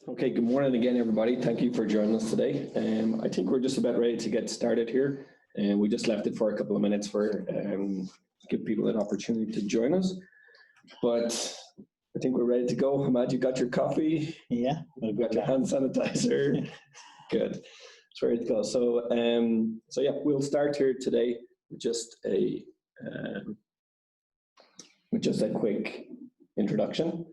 Okay, good morning again, everybody. Thank you for joining us today. I think we're just about ready to get started here, and we just left it for a couple of minutes for give people an opportunity to join us. But I think we're ready to go. Ahmad, you got your coffee? Yeah. You've got your hand sanitizer. Good. It's ready to go. So yeah, we'll start here today with just a quick introduction.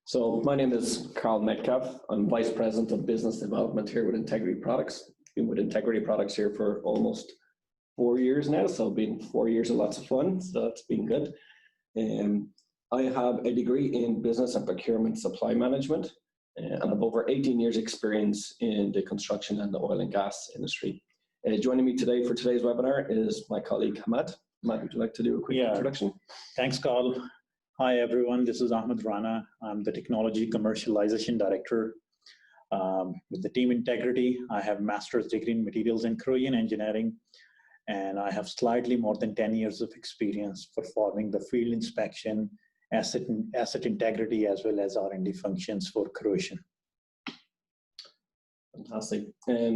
So my name is Karl Metcalf. I'm Vice President of Business Development here with Integrity Plugz. Been with Integrity Plugz here for almost 4 years now, so been 4 years of lots of fun, so that's been good. I have a degree in Business and Procurement Supply Management, and I have over 18 years experience in the construction and the oil and gas industry. Joining me today for today's webinar is my colleague Ahmad. Ahmad, would you like to do a quick introduction? Thanks, Karl. Hi, everyone. This is Ahmad Rana. I'm the Technology Commercialization Director with the team Integrity. I have a master's degree in Materials and Corrosion Engineering, and I have slightly more than 10 years of experience performing the field inspection, asset integrity, as well as R&D functions for corrosion. Fantastic.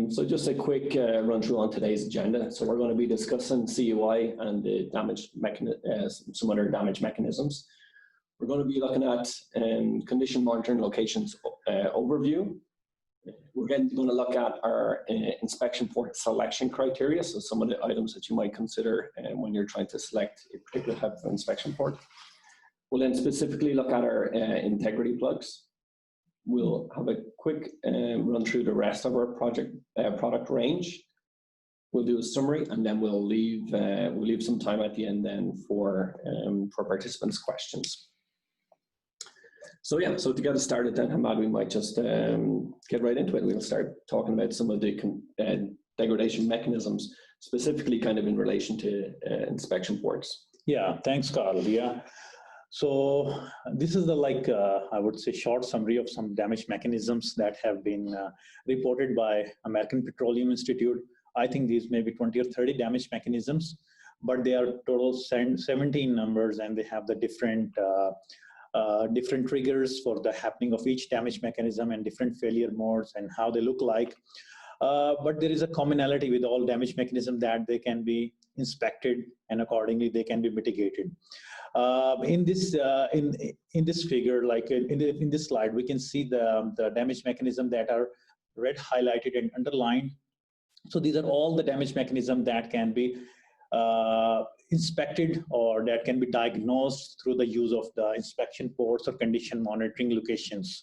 So just a quick run through on today's agenda. So we're going to be discussing CUI and the damage some other damage mechanisms. We're going to be looking at condition monitoring locations overview. We're going to look at our inspection port selection criteria, so some of the items that you might consider when you're trying to select a particular type of inspection port. We'll then specifically look at our Integrity Plugz. We'll have a quick run through the rest of our product range. We'll do a summary, and then we'll leave some time at the end then for participants' questions. So yeah, so to get us started then, Ahmad, we might just get right into it. We'll start talking about some of the degradation mechanisms, specifically kind of in relation to inspection ports. Yeah, thanks, Karl. Yeah. So this is the I would say short summary of some damage mechanisms that have been reported by American Petroleum Institute. I think these may be 20 or 30 damage mechanisms, but they are total 17 numbers, and they have the different triggers for the happening of each damage mechanism and different failure modes and how they look like. But there is a commonality with all damage mechanisms that they can be inspected, and accordingly they can be mitigated. In this figure, like in this slide, we can see the damage mechanism that are red highlighted and underlined. So these are all the damage mechanism that can be inspected or that can be diagnosed through the use of the inspection ports or condition monitoring locations.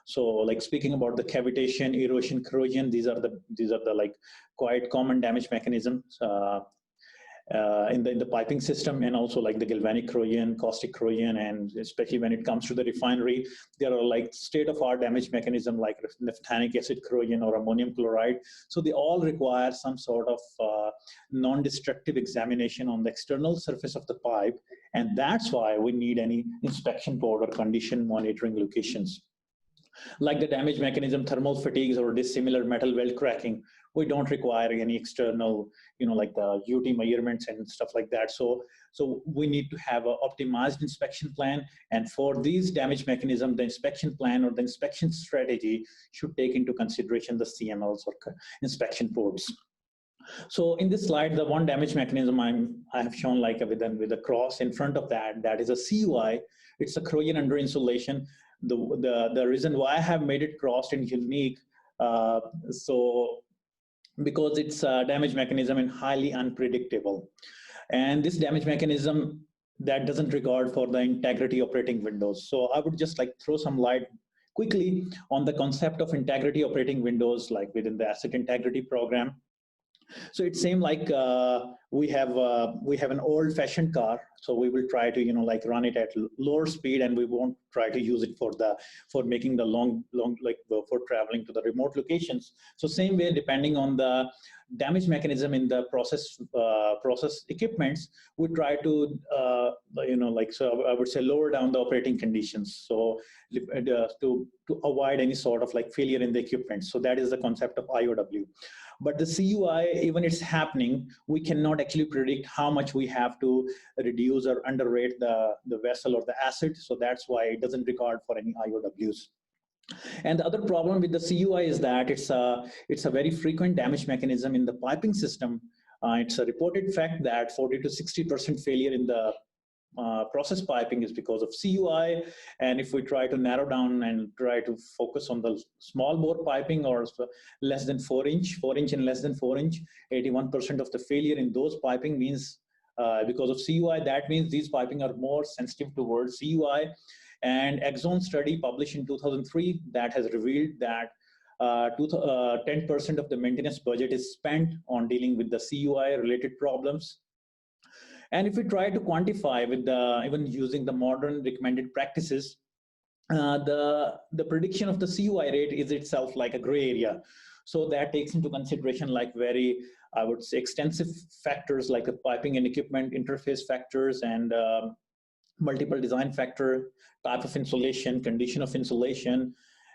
So, like speaking about the cavitation, erosion, corrosion, these are the like quite common damage mechanisms in the piping system, and also like the galvanic corrosion, caustic corrosion, and especially when it comes to the refinery, there are like state-of-art damage mechanism like naphthenic acid corrosion or ammonium chloride. So they all require some sort of non-destructive examination on the external surface of the pipe, and that's why we need any inspection port or condition monitoring locations. Like the damage mechanism thermal fatigues or dissimilar metal weld cracking, we don't require any external, like the UT measurements and stuff like that. So we need to have an optimized inspection plan. And for these damage mechanisms, the inspection plan or the inspection strategy should take into consideration the CMLs or inspection ports. So in this slide, the one damage mechanism I have shown like with a cross in front of that is a CUI. It's a corrosion under insulation. The reason why I have made it crossed and unique, because it's a damage mechanism and highly unpredictable. And this damage mechanism that doesn't regard for the integrity operating windows. So I would just like throw some light quickly on the concept of integrity operating windows, like within the asset integrity program. So it seems like we have an old-fashioned car, so we will try to like run it at lower speed, and we won't try to use it for making the long for traveling to the remote locations. So same way, depending on the damage mechanism in the process equipments, we try to so I would say lower down the operating conditions, so to avoid any sort of like failure in the equipment. So that is the concept of IOW. But the CUI, even it's happening, we cannot actually predict how much we have to reduce or underrate the vessel or the acid. So that's why it doesn't record for any IOWs. And the other problem with the CUI is that it's a very frequent damage mechanism in the piping system. It's a reported fact that 40 to 60% failure in the process piping is because of CUI. And if we try to narrow down and try to focus on the small bore piping or less than 4-inch and less than 4-inch, 81% of the failure in those piping means because of CUI. That means these piping are more sensitive towards CUI. And Exxon study published in 2003 that has revealed that 10% of the maintenance budget is spent on dealing with the CUI related problems. And if we try to quantify with even using the modern recommended practices, the prediction of the CUI rate is itself like a gray area. So that takes into consideration like very, I would say, extensive factors like the piping and equipment interface factors and multiple design factor, type of insulation, condition of insulation,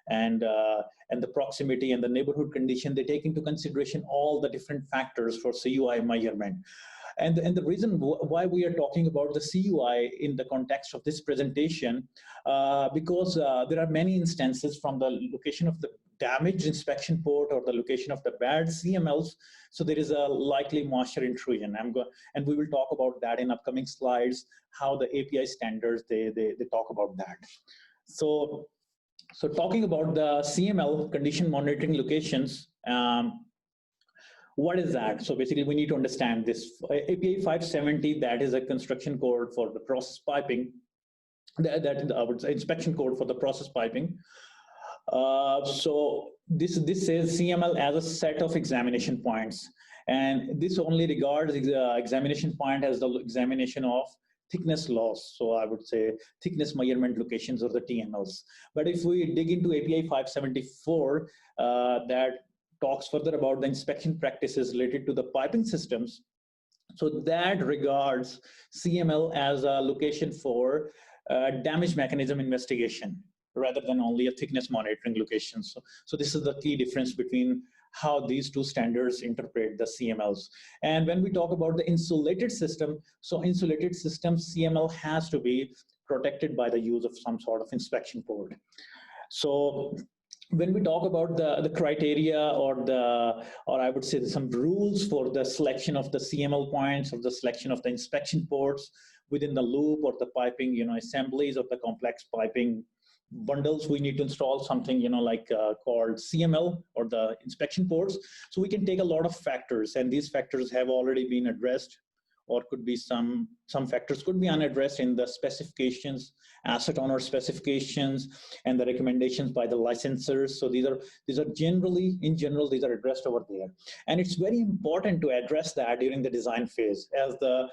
and the proximity and the neighborhood condition. They take into consideration all the different factors for CUI measurement. And the reason why we are talking about the CUI in the context of this presentation, because there are many instances from the location of the damaged inspection port or the location of the bad CMLs. So there is a likely moisture intrusion. And we will talk about that in upcoming slides, how the API standards, they talk about that. So talking about the CML, condition monitoring locations, what is that? So basically we need to understand this. API 570, that is a construction code for the process piping. That I would say inspection code for the process piping. So this says CML as a set of examination points. And this only regards examination point as the examination of thickness loss. So I would say thickness measurement locations or the TMLs. But if we dig into API 574, that talks further about the inspection practices related to the piping systems. So that regards CML as a location for damage mechanism investigation rather than only a thickness monitoring location. So this is the key difference between how these two standards interpret the CMLs. And when we talk about the insulated system, so insulated system CML has to be protected by the use of some sort of inspection port. So when we talk about the criteria or I would say some rules for the selection of the CML points or the selection of the inspection ports within the loop or the piping, assemblies of the complex piping bundles, we need to install something, like called CML or the inspection ports. So we can take a lot of factors, and these factors have already been addressed, or could be some factors could be unaddressed in the specifications, asset owner specifications, and the recommendations by the licensors. So these are generally, in general, these are addressed over there. And it's very important to address that during the design phase, as the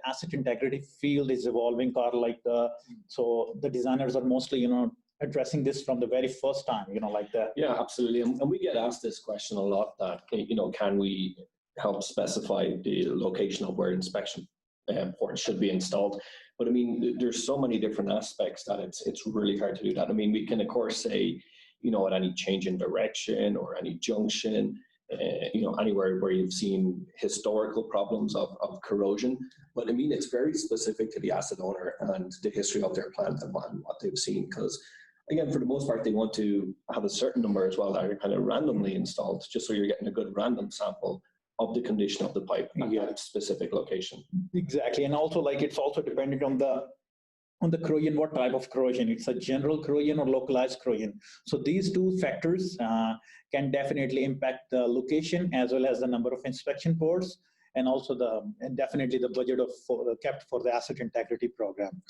asset integrity field is evolving, Karl, so the designers are mostly, addressing this from the very first time, like that. Yeah, absolutely. And we get asked this question a lot, that, can we help specify the location of where inspection ports should be installed? But I mean, there's so many different aspects that it's really hard to do that. I mean, we can of course say, at any change in direction or any junction, anywhere where you've seen historical problems of corrosion. But I mean, it's very specific to the asset owner and the history of their plant and what they've seen. Because again, for the most part, they want to have a certain number as well that are kind of randomly installed, just so you're getting a good random sample of the condition of the pipe at that specific location. Exactly. And also it's also dependent on the corrosion, what type of corrosion. It's a general corrosion or localized corrosion. So these two factors can definitely impact the location as well as the number of inspection ports, and also definitely the budget kept for the asset integrity program.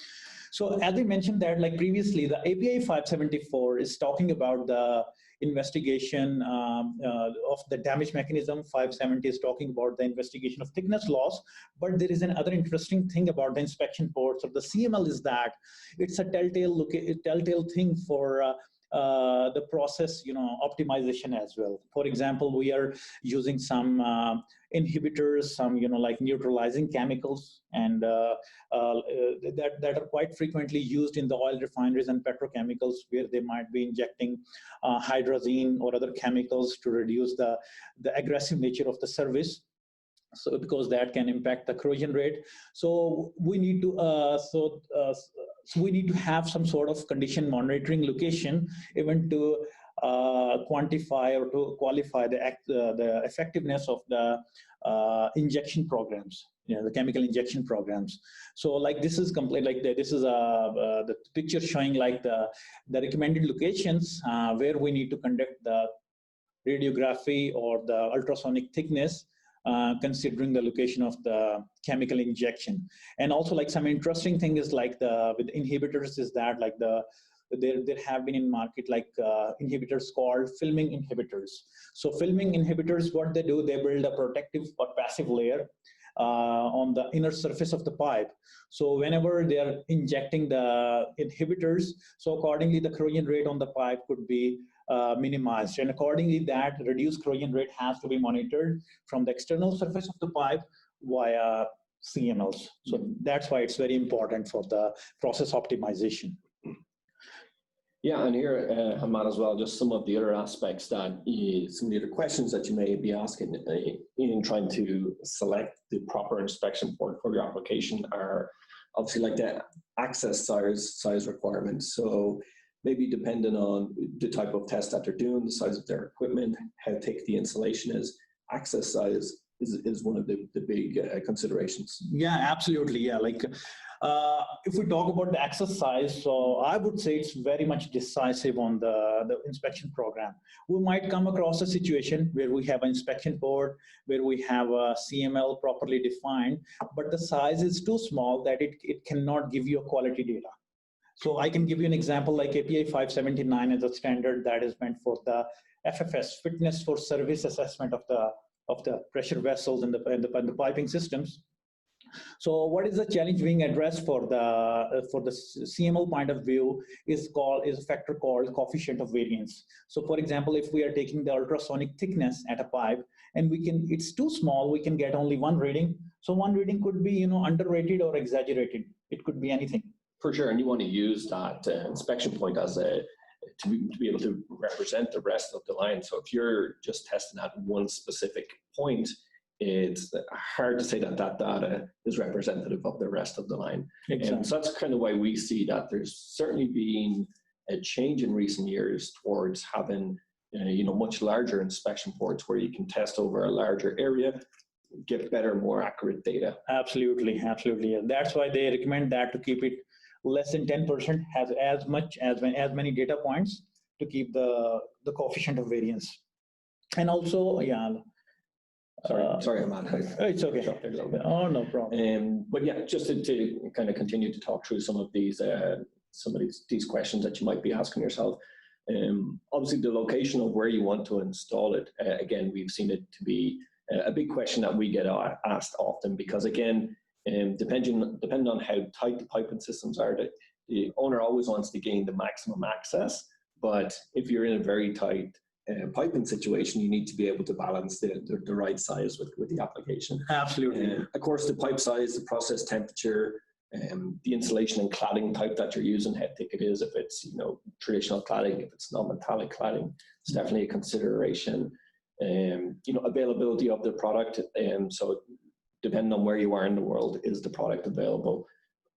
So as I mentioned that, previously, the API 574 is talking about the investigation of the damage mechanism. 570 is talking about the investigation of thickness loss. But there is another interesting thing about the inspection ports of the CML is that it's a telltale thing for the process, optimization as well. For example, we are using some inhibitors, some, like neutralizing chemicals, and that are quite frequently used in the oil refineries and petrochemicals, where they might be injecting hydrazine or other chemicals to reduce the aggressive nature of the service. So because that can impact the corrosion rate. So we need to so we need to have some sort of condition monitoring location, even to quantify or to qualify the effectiveness of the injection programs, the chemical injection programs. So like this is complete, like this is the picture showing like the recommended locations where we need to conduct the radiography or the ultrasonic thickness, considering the location of the chemical injection. And also, like, some interesting thing is like with inhibitors is that like there have been in market like inhibitors called filming inhibitors. So filming inhibitors, what they do, they build a protective or passive layer on the inner surface of the pipe. So whenever they are injecting the inhibitors, so accordingly the corrosion rate on the pipe could be minimized, and accordingly that reduced corrosion rate has to be monitored from the external surface of the pipe via CMLs. So that's why it's very important for the process optimization. Yeah, and here, Ahmad, as well, just some of the other aspects that some of the other questions that you may be asking in trying to select the proper inspection port for your application are obviously like the access size requirements. So maybe depending on the type of test that they're doing, the size of their equipment, how thick the insulation is, access size is one of the big considerations. Yeah, absolutely. Yeah, like if we talk about the access size, so I would say it's very much decisive on the inspection program. We might come across a situation where we have an inspection port, where we have a CML properly defined, but the size is too small that it cannot give you a quality data. So I can give you an example, like API 579 is a standard that is meant for the FFS, fitness for service assessment of the pressure vessels and the piping systems. So what is the challenge being addressed for the CML point of view is a factor called coefficient of variance. So for example, if we are taking the ultrasonic thickness at a pipe and it's too small, we can get only one reading. So one reading could be underrated or exaggerated. It could be anything. For sure, and you want to use that inspection point as to be able to represent the rest of the line. So if you're just testing at one specific point, it's hard to say that data is representative of the rest of the line. Exactly. So that's kind of why we see that there's certainly been a change in recent years towards having much larger inspection ports where you can test over a larger area, get better, more accurate data. Absolutely, absolutely. And that's why they recommend that to keep it less than 10%, has as many data points to keep the coefficient of variance. And also, yeah. Sorry, Ahmad. It's okay. Oh, no problem. But yeah, just to kind of continue to talk through some of these questions that you might be asking yourself. Obviously, the location of where you want to install it. Again, we've seen it to be a big question that we get asked often, because again, depending on how tight the piping systems are, the owner always wants to gain the maximum access. But if you're in a very tight piping situation, you need to be able to balance the right size with the application. Absolutely. Of course, the pipe size, the process temperature, the insulation and cladding type that you're using, how thick it is, if it's traditional cladding, if it's non-metallic cladding, it's definitely a consideration. Availability of the product, so depending on where you are in the world, is the product available?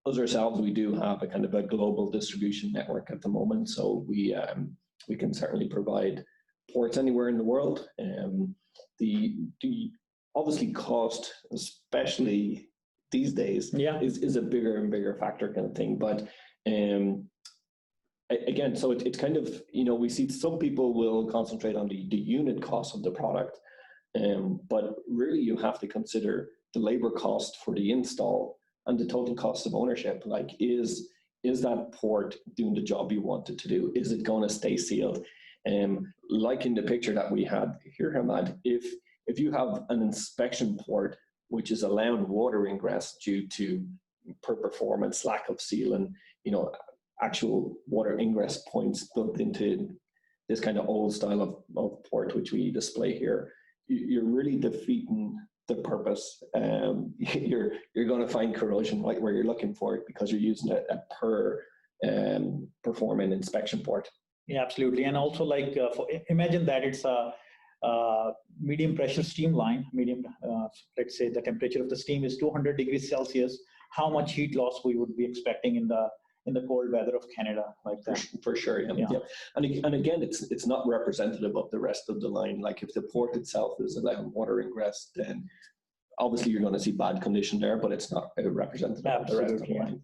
Us ourselves, we do have a kind of a global distribution network at the moment, so we can certainly provide ports anywhere in the world. The obviously cost, especially these days, is a bigger and bigger factor kind of thing. But again, so it's kind of, we see some people will concentrate on the unit cost of the product, but really you have to consider the labor cost for the install and the total cost of ownership. Like, is that port doing the job you want it to do? Is it going to stay sealed? Like in the picture that we had here, Ahmad, if you have an inspection port which is allowing water ingress due to, per performance, lack of sealing, actual water ingress points built into this kind of old style of port, which we display here, you're really defeating the purpose. You're going to find corrosion right where you're looking for it because you're using a per performing inspection port. Yeah, absolutely. And also, like, imagine that it's a medium pressure steam line. Let's say the temperature of the steam is 200 degrees Celsius. How much heat loss we would be expecting in the cold weather of Canada, like that? For sure, yeah. And again, it's not representative of the rest of the line. Like if the port itself is allowing water ingress, then obviously you're going to see bad condition there, but it's not representative of the rest of the line.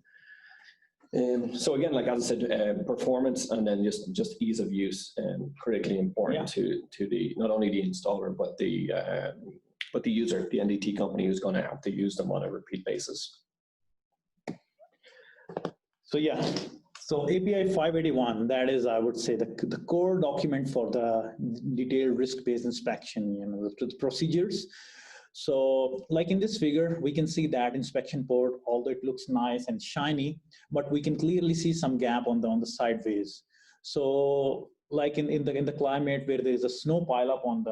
So again, like as I said, performance and then just ease of use, critically important to the not only the installer but the user, the NDT company who's going to have to use them on a repeat basis. So so API 581, that is, I would say, the core document for the detailed risk-based inspection, the procedures. So like in this figure, we can see that inspection port, although it looks nice and shiny, but we can clearly see some gap on the sideways. So like in the climate where there is a snow pileup on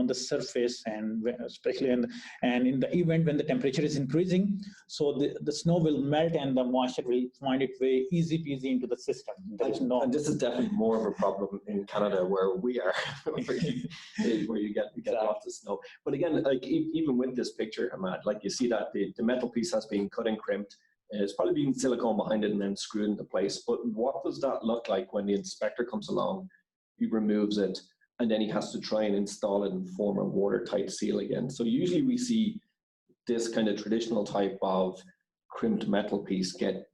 the surface, and especially in the event when the temperature is increasing, so the snow will melt and the moisture will find its way easy peasy into the system. And this is definitely more of a problem in Canada where we are, where you get lots of snow. But again, like even with this picture, Ahmad, like you see that the metal piece has been cut and crimped. It's probably been silicone behind it and then screwed into place. But what does that look like when the inspector comes along, he removes it, and then he has to try and install it and form a watertight seal again? So usually we see this kind of traditional type of crimped metal piece get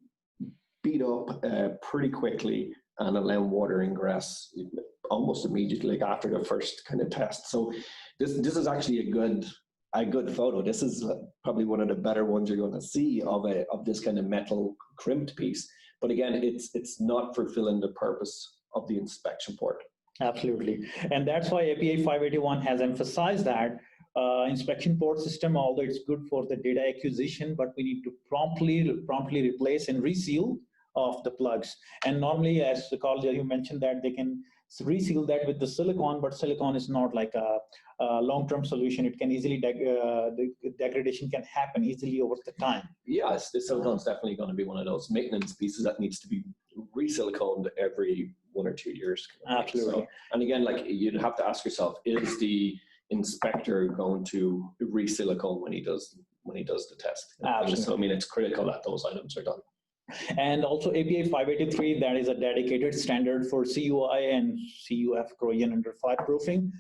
beat up pretty quickly and allow water ingress almost immediately after the first kind of test. So this is actually a good photo. This is probably one of the better ones you're going to see of this kind of metal crimped piece. But again, it's not fulfilling the purpose of the inspection port. Absolutely. And that's why API 581 has emphasized that inspection port system, although it's good for the data acquisition, but we need to promptly replace and reseal of the plugs. And normally, as Karl, you mentioned that they can reseal that with the silicone, but silicone is not like a long-term solution. It can easily, the degradation can happen easily over the time. Yes, the silicone is definitely going to be one of those maintenance pieces that needs to be re-siliconed every 1 or 2 years. Absolutely. So, and again, like you'd have to ask yourself, is the inspector going to re-silicone when he does the test? Absolutely. So I mean, it's critical that those items are done. And also API 583, that is a dedicated standard for CUI and CUF corrosion under fireproofing.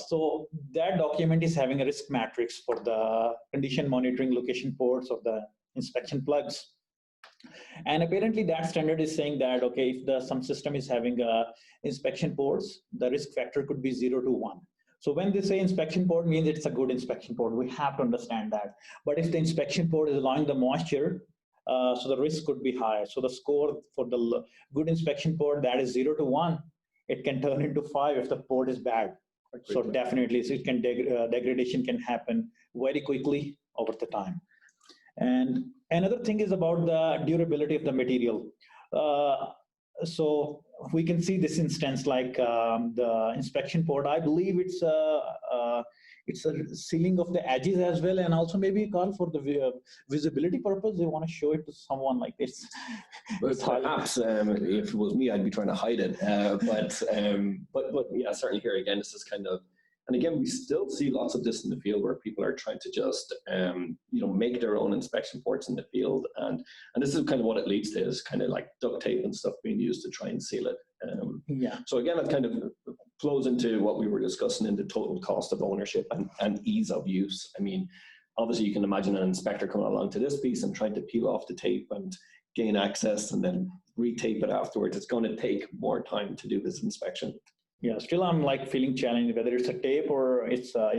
So that document is having a risk matrix for the condition monitoring location ports of the inspection plugs. And apparently that standard is saying that, okay, if some system is having inspection ports, the risk factor could be 0 to 1. So when they say inspection port means it's a good inspection port, we have to understand that. But if the inspection port is allowing the moisture, so the risk could be higher. So the score for the good inspection port, that is 0 to 1, it can turn into 5 if the port is bad. So definitely, so it can degradation can happen very quickly over the time. And another thing is about the durability of the material. So we can see this instance like the inspection port. I believe it's a sealing of the edges as well, and also maybe, Karl, for the visibility purpose, they want to show it to someone like this. Perhaps if it was me, I'd be trying to hide it. But yeah, certainly here again, this is kind of, and again, we still see lots of this in the field where people are trying to just make their own inspection ports in the field, and this is kind of what it leads to, is kind of like duct tape and stuff being used to try and seal it. So again, it kind of flows into what we were discussing in the total cost of ownership and ease of use. I mean, obviously you can imagine an inspector coming along to this piece and trying to peel off the tape and gain access and then retape it afterwards. It's going to take more time to do this inspection. Yeah, still I'm like feeling challenged whether it's a tape or it's an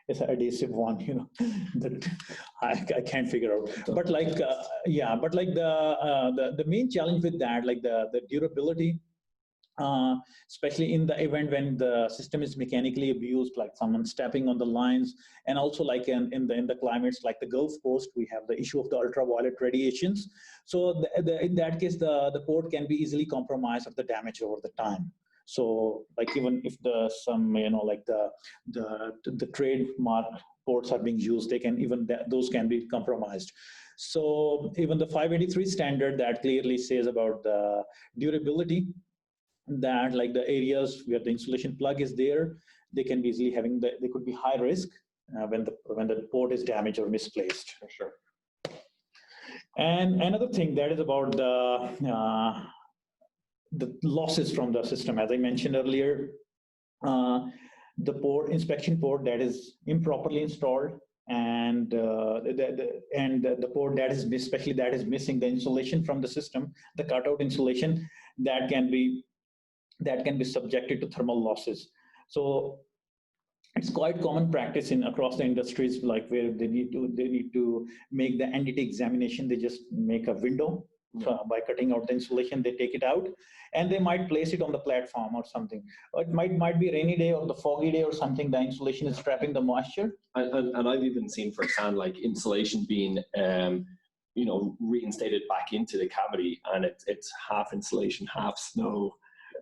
adhesive one, that I can't figure out. But like the main challenge with that, like the durability especially in the event when the system is mechanically abused, like someone stepping on the lines, and also like in the climates like the Gulf Coast, we have the issue of the ultraviolet radiations. So in that case, the port can be easily compromised or the damage over the time. So like even if like the trademark ports are being used, they can those can be compromised. So even the 583 standard that clearly says about the durability, that like the areas where the insulation plug is there, they can be easily they could be high risk when the port is damaged or misplaced. Sure. And another thing that is about the losses from the system, as I mentioned earlier, the inspection port that is improperly installed, and the port that is especially that is missing the insulation from the system, the cutout insulation, that can be subjected to thermal losses. So it's quite common practice across the industries, like where they need to make the entity examination. They just make a window by cutting out the insulation. They take it out and they might place it on the platform or something. Or it might be a rainy day or the foggy day or something. The insulation is trapping the moisture. And I've even seen firsthand like insulation being reinstated back into the cavity, and it's half insulation, half snow.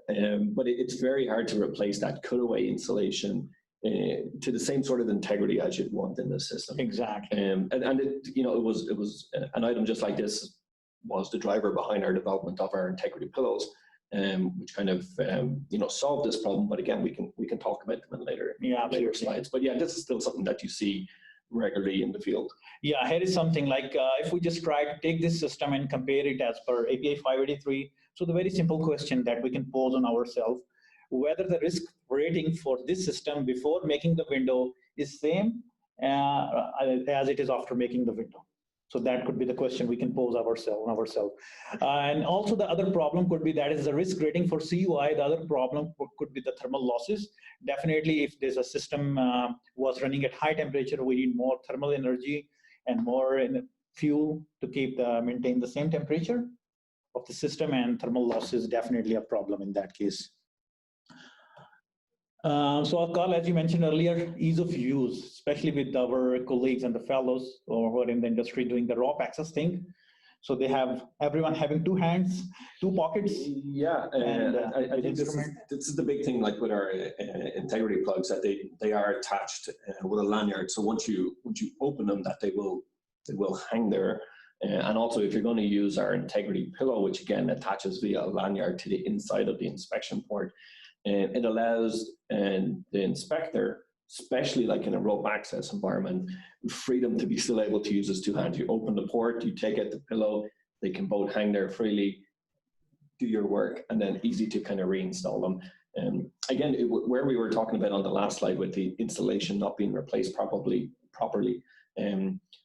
But it's very hard to replace that cutaway insulation to the same sort of integrity as you'd want in the system. Exactly. And it was an item just like this was the driver behind our development of our Integrity Plugz, which kind of solved this problem. But again, we can talk about them in later slides. But yeah, this is still something that you see regularly in the field. Yeah, here is something like if we just try to take this system and compare it as per API 583. So the very simple question that we can pose on ourselves, whether the risk rating for this system before making the window is same as it is after making the window. So that could be the question we can pose ourselves. And also the other problem could be that is the risk rating for CUI. The other problem could be the thermal losses. Definitely if there's a system was running at high temperature, we need more thermal energy and more fuel to maintain the same temperature of the system, and thermal loss is definitely a problem in that case. So Karl, as you mentioned earlier, ease of use, especially with our colleagues and the fellows who are in the industry doing the raw access thing. So they have everyone having two hands, two pockets. Yeah, and I think this is the big thing, like with our Integrity Plugz, that they are attached with a lanyard. So once you open them, that they will hang there. And also, if you're going to use our Integrity Pillow, which again attaches via a lanyard to the inside of the inspection port, it allows the inspector, especially like in a rope access environment, freedom to be still able to use his two hands. You open the port, you take out the pillow, they can both hang there freely, do your work, and then easy to kind of reinstall them. Again, where we were talking about on the last slide with the insulation not being replaced properly,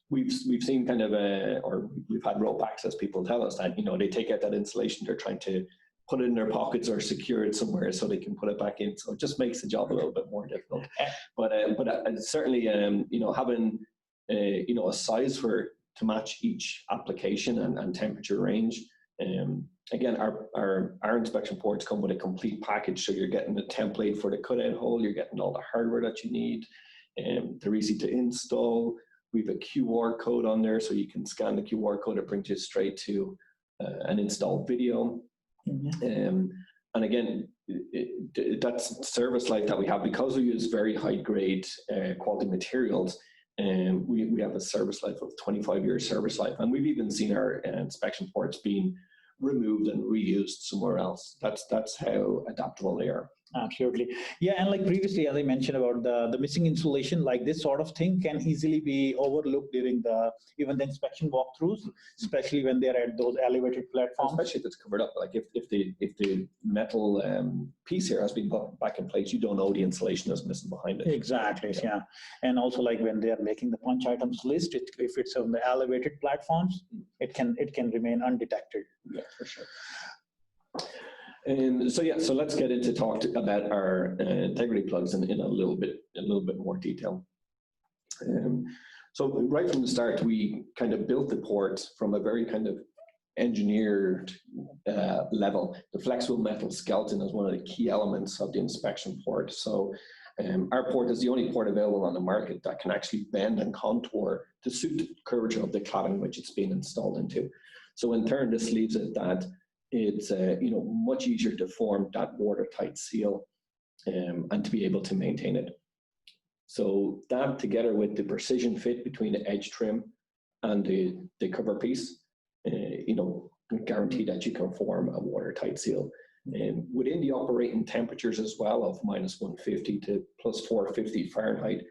we've seen kind of or we've had rope access people tell us that they take out that insulation, they're trying to put it in their pockets or secure it somewhere so they can put it back in. So it just makes the job a little bit more difficult. But certainly, having a size to match each application and temperature range. Again, our inspection ports come with a complete package, so you're getting a template for the cutout hole, you're getting all the hardware that you need. They're easy to install. We have a QR code on there, so you can scan the QR code. It brings you straight to an installed video. Mm-hmm. And again, that's service life that we have, because we use very high grade quality materials. We have a service life of 25-year service life, and we've even seen our inspection ports being removed and reused somewhere else. That's how adaptable they are. Absolutely. Yeah, and like previously, as I mentioned about the missing insulation, like this sort of thing can easily be overlooked during even the inspection walkthroughs, especially when they're at those elevated platforms. Especially if it's covered up, like if the metal piece here has been put back in place, you don't know the insulation is missing behind it. Exactly, yeah. And also like when they're making the punch items list, if it's on the elevated platforms, it can remain undetected. Yeah, for sure. So let's get into talk about our Integrity Plugz in a little bit more detail. So right from the start, we kind of built the port from a very kind of engineered level. The flexible metal skeleton is one of the key elements of the inspection port. So our port is the only port available on the market that can actually bend and contour to suit the curvature of the cladding which it's being installed into. So in turn, this leaves it that it's much easier to form that watertight seal and to be able to maintain it. So that, together with the precision fit between the edge trim and the cover piece, guarantee that you can form a watertight seal. Within the operating temperatures as well of -150 to +450 Fahrenheit,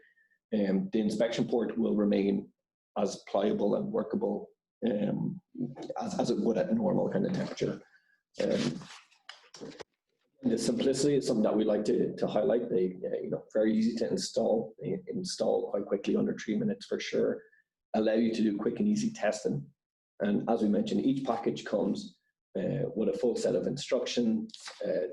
the inspection port will remain as pliable and workable as it would at normal kind of temperature. The simplicity is something that we like to highlight. They, very easy to install quite quickly, under 3 minutes for sure. Allow you to do quick and easy testing. And as we mentioned, each package comes with a full set of instructions,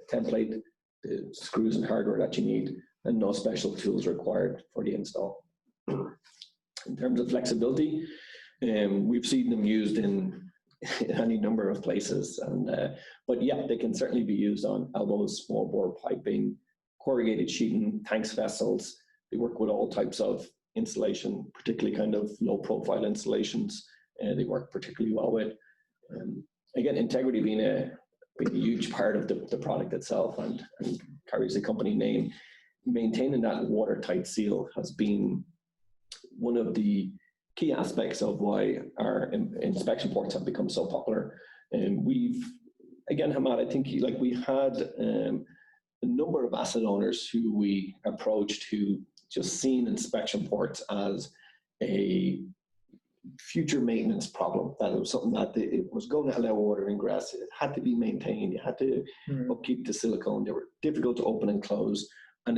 template, the screws and hardware that you need, and no special tools required for the install. In terms of flexibility, we've seen them used in any number of places, but yeah, they can certainly be used on elbows, small bore piping, corrugated sheeting, tanks vessels. They work with all types of insulation, particularly kind of low profile installations. They work particularly well with. Again, Integrity being a huge part of the product itself and carries the company name, maintaining that watertight seal has been one of the key aspects of why our inspection ports have become so popular. And again, Ahmad, I think we had a number of asset owners who we approached who just seen inspection ports as a future maintenance problem, that it was something that it was going to allow water ingress. It had to be maintained. You had to upkeep the silicone. They were difficult to open and close, and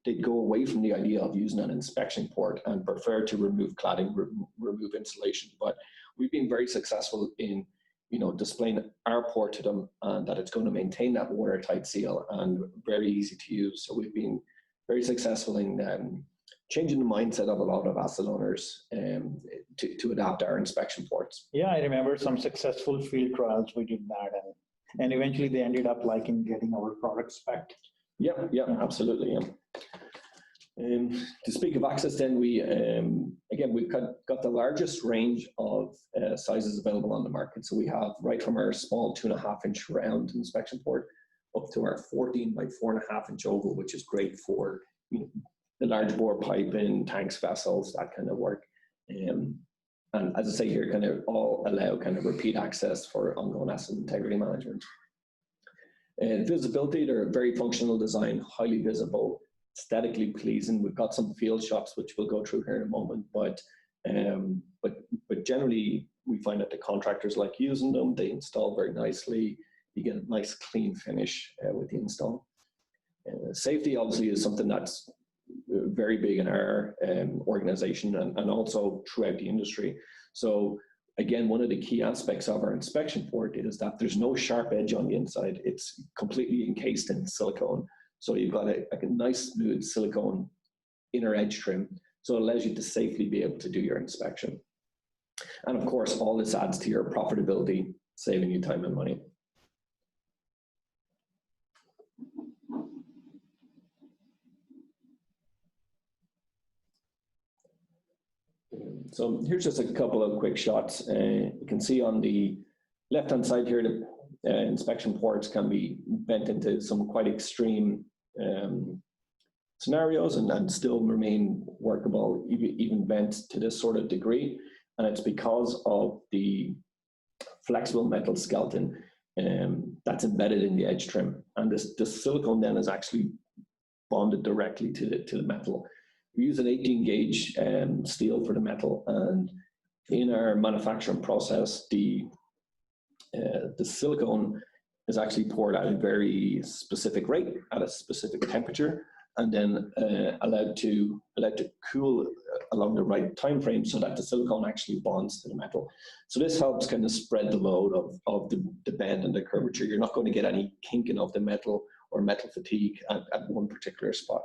they'd go away from the idea of using an inspection port and prefer to remove cladding, remove insulation. But we've been very successful in displaying our port to them, and that it's going to maintain that watertight seal and very easy to use. So we've been very successful in changing the mindset of a lot of asset owners to adapt our inspection ports. Yeah, I remember some successful field trials. We did that, and eventually they ended up liking getting our product spec. Yeah, absolutely. Yeah. To speak of access, then we've got the largest range of sizes available on the market. So we have right from our small 2.5-inch round inspection port up to our 14 by 4.5-inch oval, which is great for the large bore piping, tanks, vessels, that kind of work. And as I say here, kind of all allow kind of repeat access for ongoing asset integrity management. And visibility, they're a very functional design, highly visible, aesthetically pleasing. We've got some field shots which we'll go through here in a moment, but generally we find that the contractors like using them. They install very nicely. You get a nice clean finish with the install. Safety obviously is something that's very big in our organization and also throughout the industry. So again, one of the key aspects of our inspection port is that there's no sharp edge on the inside. It's completely encased in silicone. So you've got a nice smooth silicone inner edge trim. So it allows you to safely be able to do your inspection. And of course, all this adds to your profitability, saving you time and money. So here's just a couple of quick shots. You can see on the left-hand side here, the inspection ports can be bent into some quite extreme scenarios and still remain workable, even bent to this sort of degree. And it's because of the flexible metal skeleton that's embedded in the edge trim. And this silicone then is actually bonded directly to the metal. We use an 18 gauge steel for the metal, and in our manufacturing process, the silicone is actually poured at a very specific rate, at a specific temperature, and then allowed to cool along the right time frame so that the silicone actually bonds to the metal. So this helps kind of spread the load of the bend and the curvature. You're not going to get any kinking of the metal or metal fatigue at one particular spot.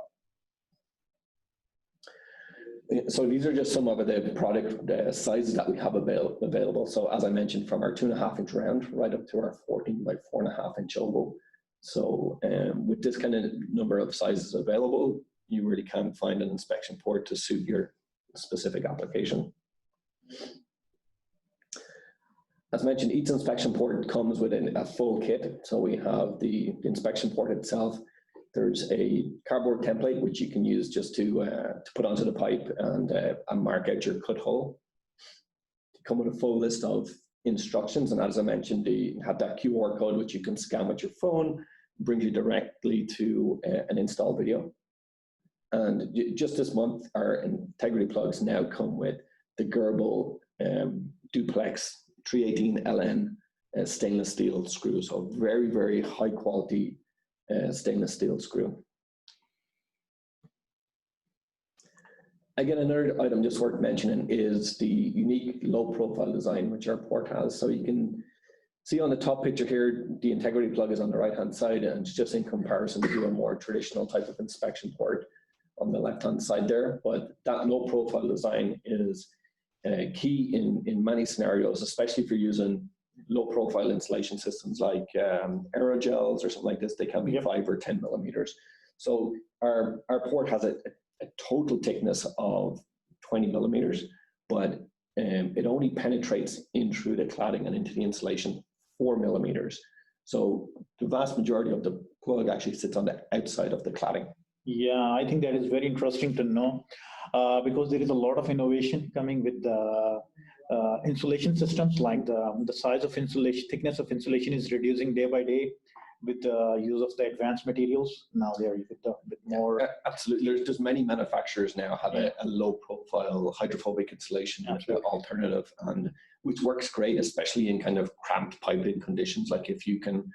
So these are just some of the product sizes that we have available. So as I mentioned, from our 2.5-inch round right up to our 14 by 4.5-inch oval. So with this kind of number of sizes available, you really can find an inspection port to suit your specific application. As mentioned, each inspection port comes with a full kit. So we have the inspection port itself. There's a cardboard template which you can use just to put onto the pipe and mark out your cut hole. You come with a full list of instructions, and as I mentioned, you have that QR code which you can scan with your phone, brings you directly to an install video. And just this month, our Integrity Plugz now come with the Gerbil Duplex 318 LN stainless steel screw. So very, very high quality stainless steel screw. Again, another item just worth mentioning is the unique low profile design which our port has. So you can see on the top picture here, the Integrity Plug is on the right hand side, and it's just in comparison to a more traditional type of inspection port on the left hand side there. But that low profile design is key in many scenarios, especially if you're using low profile insulation systems like aerogels or something like this. They can be 5 or 10 millimeters. So our port has a total thickness of 20 millimeters, but it only penetrates in through the cladding and into the insulation 4 millimeters. So the vast majority of the plug actually sits on the outside of the cladding. Yeah, I think that is very interesting to know because there is a lot of innovation coming with the insulation systems, like the size of insulation, thickness of insulation is reducing day by day with the use of the advanced materials. Now they're with more. Absolutely, there's many manufacturers now have a low profile hydrophobic insulation alternative, and which works great, especially in kind of cramped piping conditions. Like if you can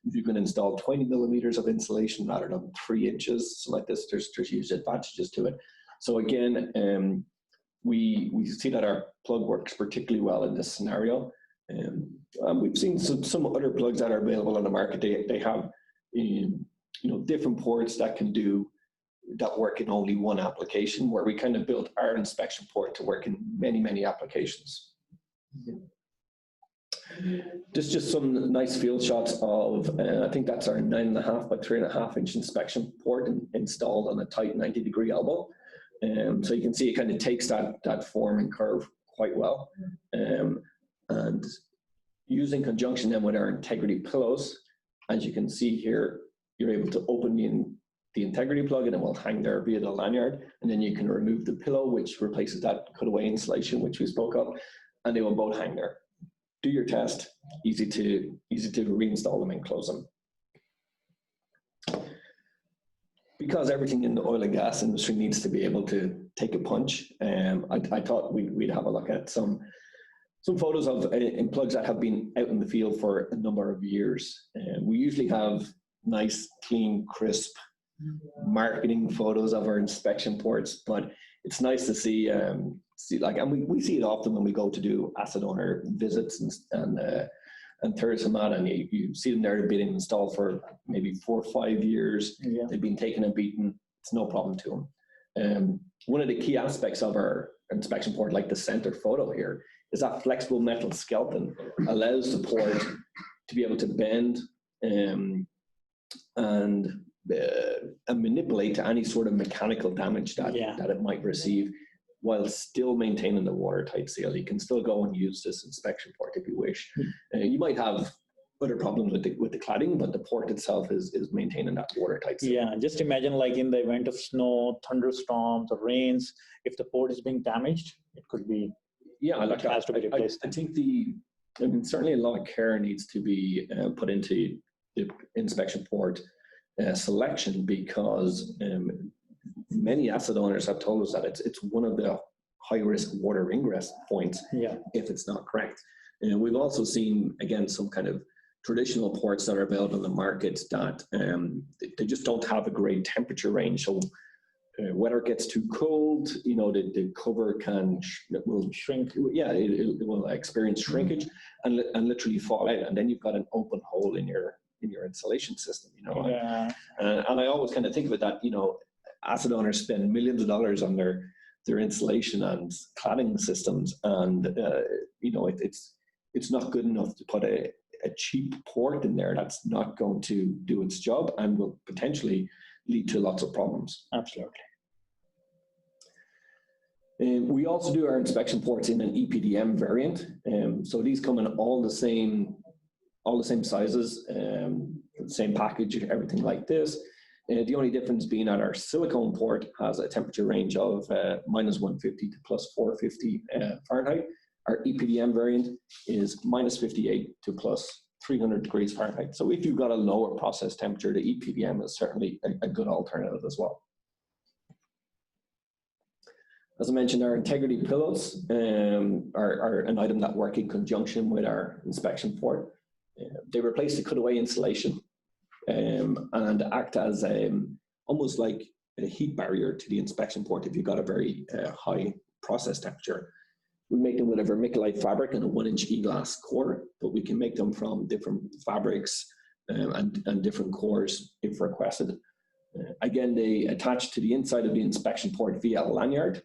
install 20 millimeters of insulation rather than 3 inches, so like this, there's huge advantages to it. So again, we see that our plug works particularly well in this scenario. We've seen some other plugs that are available on the market. They have different ports that work in only one application, where we kind of built our inspection port to work in many applications. Just some nice field shots of, I think that's our 9.5 by 3.5 inch inspection port installed on a tight 90-degree elbow. So you can see it kind of takes that form and curve quite well. And using conjunction then with our Integrity pillows, as you can see here, you're able to open the Integrity plug and it will hang there via the lanyard, and then you can remove the pillow, which replaces that cutaway insulation which we spoke of, and they will both hang there. Do your test, easy to reinstall them and close them. Because everything in the oil and gas industry needs to be able to take a punch, I thought we'd have a look at some photos of plugs that have been out in the field for a number of years. We usually have nice, clean, crisp marketing photos of our inspection ports, but it's nice to see and we see it often when we go to do asset owner visits and Karl and Ahmad, and you see them there, they've been installed for maybe 4 or 5 years. Yeah. They've been taken and beaten. It's no problem to them. One of the key aspects of our inspection port, like the center photo here, is that flexible metal skeleton allows the port to be able to bend and manipulate to any sort of mechanical damage that it might receive, while still maintaining the watertight seal. You can still go and use this inspection port if you wish. You might have other problems with the cladding, but the port itself is maintaining that watertight seal. Yeah, just imagine like in the event of snow, thunderstorms, or rains, if the port is being damaged, it could be. Yeah, it has to be replaced. I think certainly a lot of care needs to be put into the inspection port selection, because many asset owners have told us that it's one of the high-risk water ingress points if it's not correct. And we've also seen, again, some kind of traditional ports that are available in the market that they just don't have a great temperature range. So whether it gets too cold, the cover will shrink. Yeah, it will experience shrinkage and literally fall out, and then you've got an open hole in your insulation system. And I always kind of think of it that asset owners spend millions of dollars on their their insulation and cladding systems, and you know, it's not good enough to put a cheap port in there that's not going to do its job and will potentially lead to lots of problems. Absolutely. We also do our inspection ports in an EPDM variant. So these come in all the same sizes, same package, everything like this. The only difference being that our silicone port has a temperature range of -150 to +450 Fahrenheit. Our EPDM variant is -58 to +300 degrees Fahrenheit. So if you've got a lower process temperature, the EPDM is certainly a good alternative as well. As I mentioned, our Integrity Plugz are an item that work in conjunction with our inspection port. They replace the cutaway insulation and act as almost like a heat barrier to the inspection port if you've got a very high process temperature. We make them with a vermiculite fabric and a 1-inch e-glass core, but we can make them from different fabrics and different cores if requested. Again, they attach to the inside of the inspection port via a lanyard,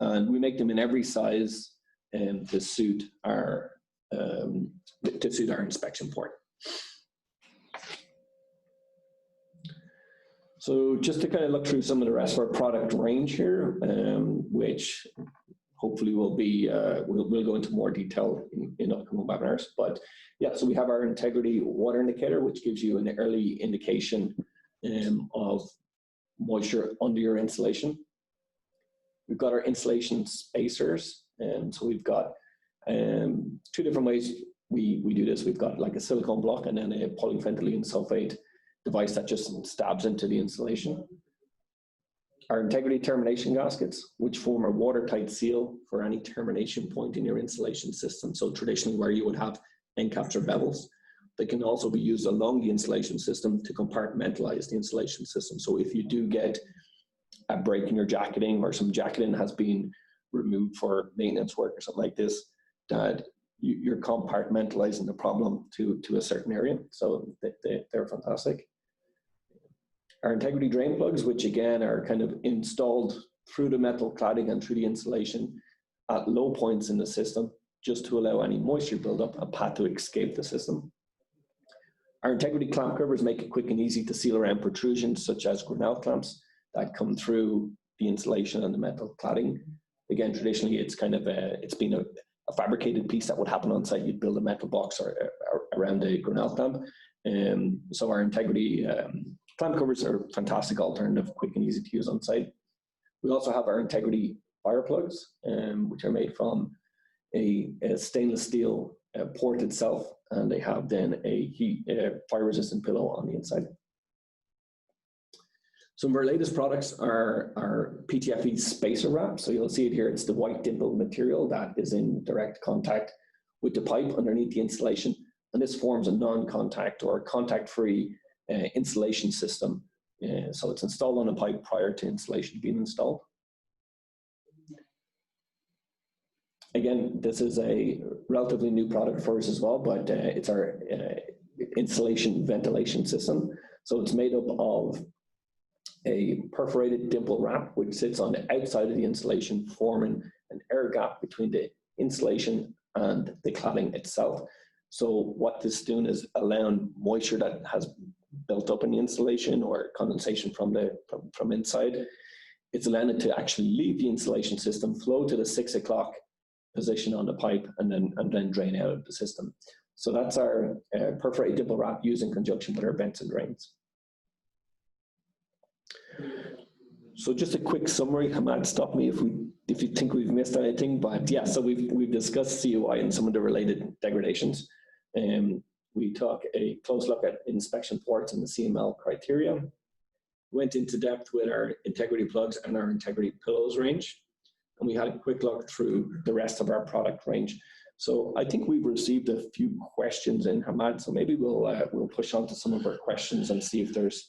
and we make them in every size to suit our inspection port. So just to kind of look through some of the rest of our product range here, which hopefully will be, we'll go into more detail in upcoming webinars. But yeah, so we have our Integrity water indicator, which gives you an early indication of moisture under your insulation. We've got our insulation spacers, and so we've got two different ways we do this. We've got like a silicone block and then a polyphenylene sulfate device that just stabs into the insulation. Our Integrity termination gaskets, which form a watertight seal for any termination point in your insulation system. So traditionally where you would have end caps or bevels, they can also be used along the insulation system to compartmentalize the insulation system. So if you do get a break in your jacketing or some jacketing has been removed for maintenance work or something like this, that you're compartmentalizing the problem to a certain area. So they're fantastic. Our Integrity drain plugs, which again are kind of installed through the metal cladding and through the insulation at low points in the system, just to allow any moisture buildup a path to escape the system. Our Integrity clamp covers make it quick and easy to seal around protrusions such as Grinnell clamps that come through the insulation and the metal cladding. Again, traditionally it's kind of it's been a fabricated piece that would happen on site. You'd build a metal box or around a Grinnell clamp. So our Integrity clamp covers are a fantastic alternative, quick and easy to use on site. We also have our Integrity fire plugs, which are made from a stainless steel port itself, and they have then a fire resistant pillow on the inside. Some of our latest products are our PTFE spacer wrap. So you'll see it here, it's the white dimple material that is in direct contact with the pipe underneath the insulation. And this forms a non-contact or contact-free insulation system. So it's installed on a pipe prior to insulation being installed. Again, this is a relatively new product for us as well, but it's our insulation ventilation system. So it's made up of a perforated dimple wrap, which sits on the outside of the insulation, forming an air gap between the insulation and the cladding itself. So what this is doing is allowing moisture that has built up in the insulation or condensation from inside. It's allowing it to actually leave the insulation system, flow to the 6 o'clock position on the pipe, and then drain out of the system. So that's our perforated dimple wrap used in conjunction with our vents and drains. So just a quick summary. Ahmad, stop me if you think we've missed anything. But yeah, so we've discussed CUI and some of the related degradations. We took a close look at inspection ports and the CML criteria. Went into depth with our Integrity Plugz and our Integrity Pillows range, and we had a quick look through the rest of our product range. So I think we've received a few questions in, Ahmad. So maybe we'll push on to some of our questions and see if there's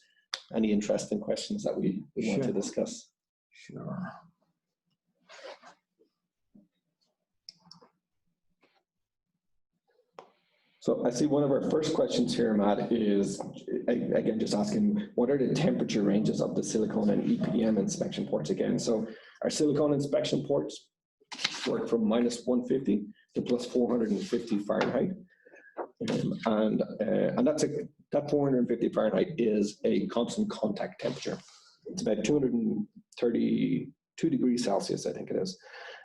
any interesting questions that we want to discuss. Sure. So I see one of our first questions here, Matt, is again just asking what are the temperature ranges of the silicone and EPDM inspection ports again. So Our silicone inspection ports work from -150 to +450 Fahrenheit. And that 450 Fahrenheit is a constant contact temperature. It's about 232 degrees Celsius, I think it is.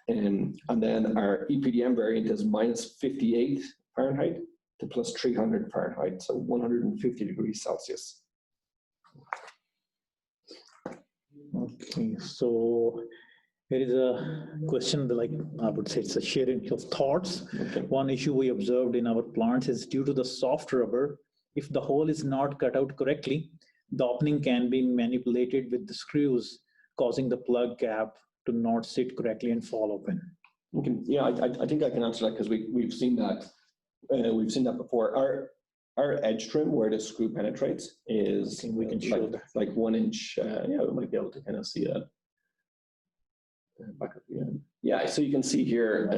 And then our EPDM variant is -58 Fahrenheit to +300 Fahrenheit, so 150 degrees Celsius. Okay, so here is a question that, like, I would say it's a sharing of thoughts. Okay. One issue we observed in our plants is due to the soft rubber, if the hole is not cut out correctly, the opening can be manipulated with the screws, causing the plug gap to not sit correctly and fall open. Okay. Yeah, I think I can answer that because we've seen that. We've seen that before. Our edge trim where the screw penetrates is We can show that. like 1 inch. Yeah, we might be able to kind of see that. Back up again. Yeah, so you can see here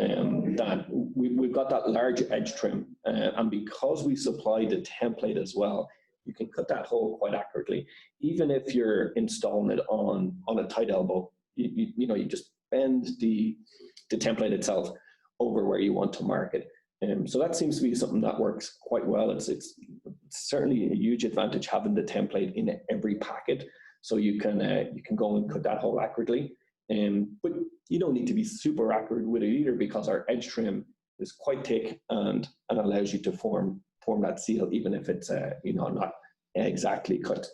that we've got that large edge trim, and because we supply the template as well, you can cut that hole quite accurately. Even if you're installing it on a tight elbow, you just bend the template itself over where you want to mark it. So that seems to be something that works quite well. It's certainly a huge advantage having the template in every packet, so you can go and cut that hole accurately. But you don't need to be super accurate with it either, because our edge trim is quite thick and allows you to form that seal, even if it's not exactly cut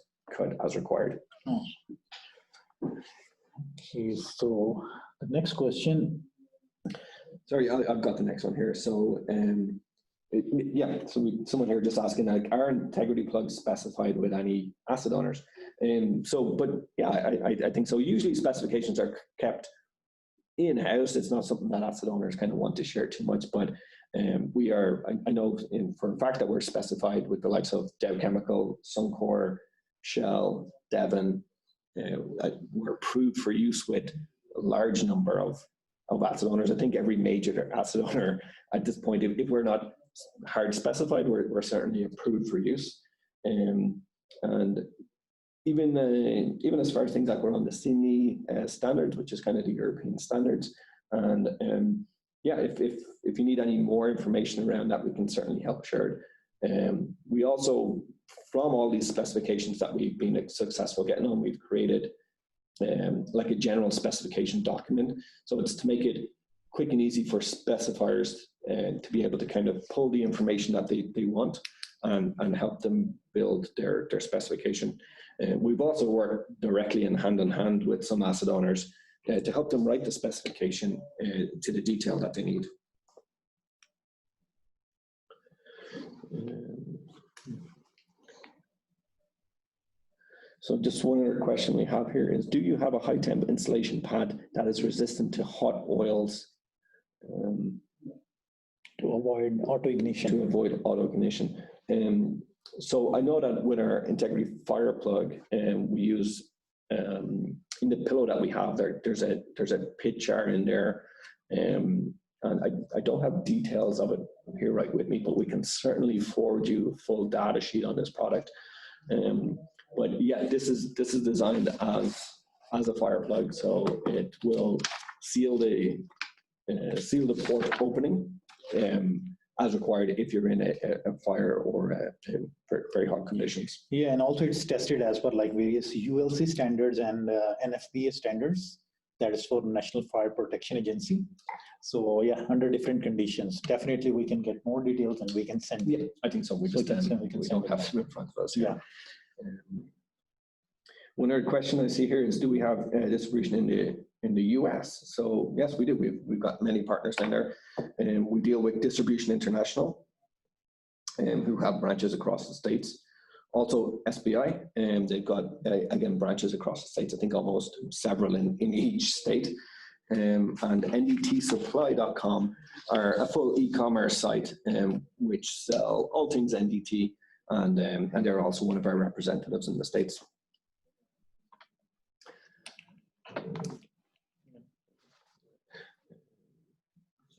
as required. Oh. Okay, so the next question. Sorry, I've got the next one here. So someone here just asking, like, are Integrity Plugz specified with any acid owners? I think so. Usually specifications are kept in-house. It's not something that acid owners kind of want to share too much, but I know for a fact that we're specified with the likes of Dow Chemical, Suncor, Shell, Devon. We're approved for use with a large number of acid owners. I think every major acid owner at this point, if we're not hard specified, we're certainly approved for use. And even as far as things like we're on the CIMI standards, which is kind of the European standards. And if you need any more information around that, we can certainly help share it. We also, from all these specifications that we've been successful getting on, we've created like a general specification document. So it's to make it quick and easy for specifiers to be able to kind of pull the information that they want and help them build their specification. We've also worked directly and hand in hand with some acid owners to help them write the specification to the detail that they need. So just one other question we have here is, do you have a high temp insulation pad that is resistant to hot oils? To avoid auto ignition. To avoid auto ignition. So I know that with our Integrity Fire Plug, we use in the pillow that we have there's a pit chart in there, and I don't have details of it here right with me, but we can certainly forward you a full data sheet on this product. But yeah, this is designed as a fire plug, so it will seal the port opening as required if you're in a fire or very hot conditions. Yeah, and also it's tested as per like various ULC standards and NFPA standards. That is for National Fire Protection Agency. So yeah, under different conditions. Definitely we can get more details and we can send. Yeah, I think so. We don't have them in front of us. Yeah. One other question I see here is, do we have distribution in the US? So yes, we do. We've got many partners down there, and we deal with Distribution International, who have branches across the states. Also SBI, and they've got again branches across the states. I think almost several in each state. And NDTsupply.com are a full e-commerce site which sell all things NDT, and they're also one of our representatives in the States.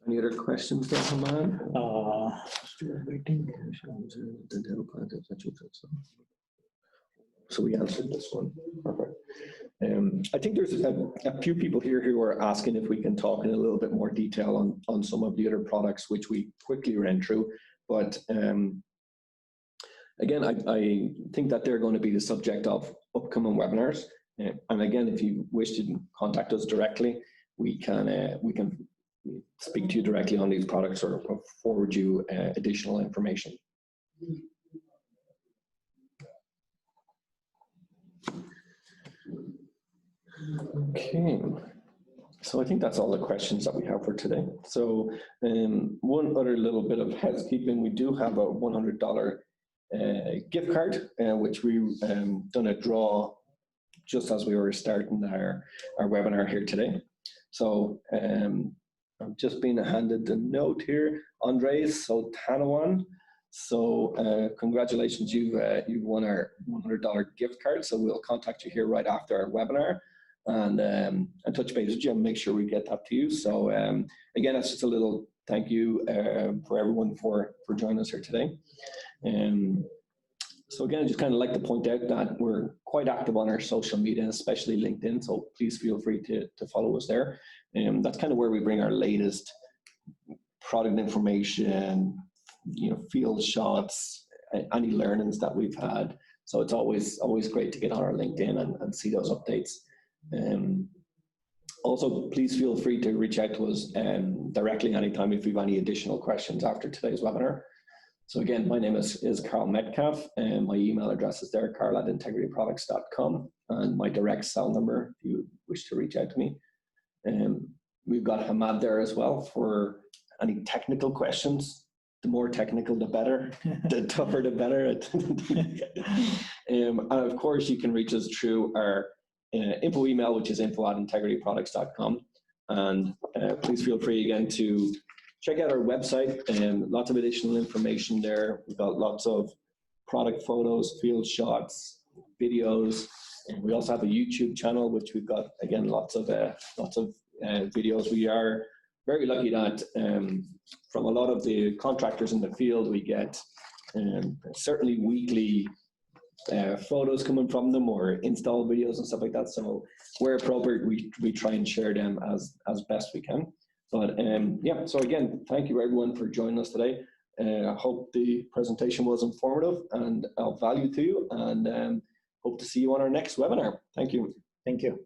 Any other questions there, Ahmad? Still waiting. So we answered this one. Perfect. I think there's a few people here who are asking if we can talk in a little bit more detail on some of the other products, which we quickly ran through. But again, I think that they're going to be the subject of upcoming webinars. And again, if you wish to contact us directly, we can speak to you directly on these products or forward you additional information. Okay, so I think that's all the questions that we have for today. So one other little bit of housekeeping, we do have a $100 gift card, which we've done a draw just as we were starting our webinar here today. So I'm just being handed the note here, Andres Sultanawan. So congratulations, you've won our $100 gift card. So we'll contact you here right after our webinar and touch base with you and make sure we get that to you. So again, that's just a little thank you for everyone for joining us here today. So again, I just kind of like to point out that we're quite active on our social media, especially LinkedIn. So please feel free to follow us there. That's kind of where we bring our latest product information, field shots, any learnings that we've had. So it's always great to get on our LinkedIn and see those updates. Also, please feel free to reach out to us directly anytime if you have any additional questions after today's webinar. So again, my name is Karl Metcalf, and my email address is there, karl@integrityplugz.com, and my direct cell number if you wish to reach out to me. We've got Ahmad there as well for any technical questions. The more technical, the better. The tougher, the better. And of course, you can reach us through our info email, which is info@integrityplugz.com. And please feel free again to check out our website, and lots of additional information there. We've got lots of product photos, field shots, videos, and we also have a YouTube channel, which we've got, again, lots of videos. We are very lucky that from a lot of the contractors in the field, we get certainly weekly photos coming from them or install videos and stuff like that. So where appropriate, we try and share them as best we can. But yeah, so again, thank you everyone for joining us today. I hope the presentation was informative and of value to you, and hope to see you on our next webinar. Thank you. Thank you.